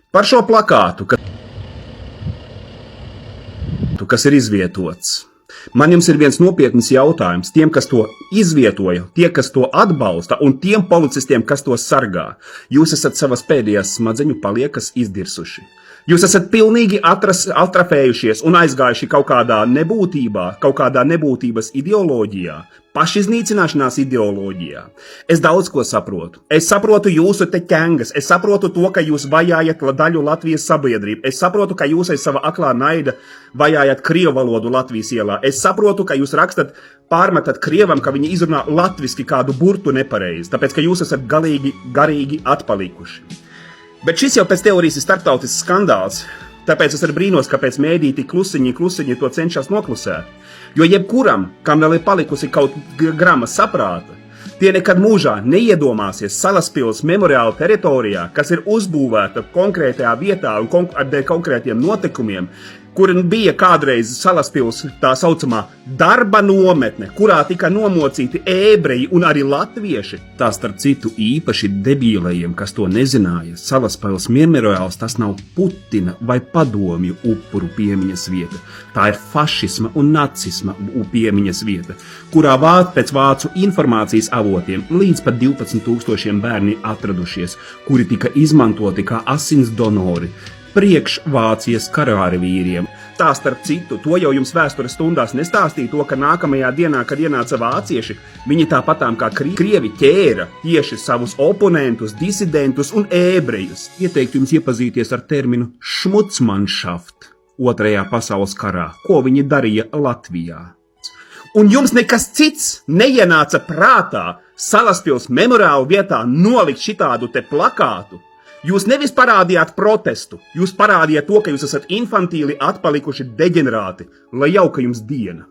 Par šo plakātu, kas ir izvietots. Man jums ir viens nopietns jautājums tiem, kas to izvietoja, tie, kas to atbalsta, un tiem policistiem, kas to sargā. Jūs esat savas pēdējās smadzeņu paliekas izdirsuši. Jūs esat pilnīgi atrafējušies un aizgājuši kaut kādā nebūtībā, kaut kādā nebūtības ideoloģijā, pašiznīcināšanās ideoloģijā. Es daudz ko saprotu. Es saprotu jūsu te ķengas, es saprotu to, ka jūs vajājat daļu Latvijas sabiedrību, es saprotu, ka jūs aiz sava aklā naida vajājat krievu valodu Latvijas ielā, es saprotu, ka jūs pārmetat krievam, ka viņi izrunā latviski kādu burtu nepareizi, tāpēc, ka jūs esat galīgi garīgi atpalikuši. Bet šis jau pēc teorijas ir starptautisks skandāls, tāpēc es arī brīnos, kāpēc mēdī tik klusiņi to cenšas noklusēt. Jo jebkuram, kam vēl ir palikusi kaut grama saprāta, tie nekad mūžā neiedomāsies Salaspils memoriāla teritorijā, kas ir uzbūvēta konkrētajā vietā un ar konkrētiem notikumiem, kur bija kādreiz Salaspils tā saucamā darba nometne, kurā tika nomocīti ebreji un arī latvieši. Tā starp citu īpaši debīlajiem, kas to nezināja, Salaspils memoriāls tas nav Putina vai padomju upuru piemiņas vieta. Tā ir fašisma un nacisma piemiņas vieta, kurā pēc vācu informācijas avotiem līdz pat 12,000 bērni atradušies, kuri tika izmantoti kā asins donori priekš Vācijas karavīriem. Tā starp citu, to jau jums vēstures stundās nestāstīja to, ka nākamajā dienā, kad ienāca vācieši, viņi tāpatām kā krievi ķēra tieši savus oponentus, disidentus un ebrejus. Ieteiktu jums iepazīties ar terminu šmucmanschaft Otrajā pasaules karā, ko viņi darīja Latvijā. Un jums nekas cits neienāca prātā Salaspils memoriālu vietā nolikt šitādu te plakātu. Jūs nevis parādījāt protestu, jūs parādījāt to, ka jūs esat infantīli atpalikuši deģenerāti, lai jauka jums diena.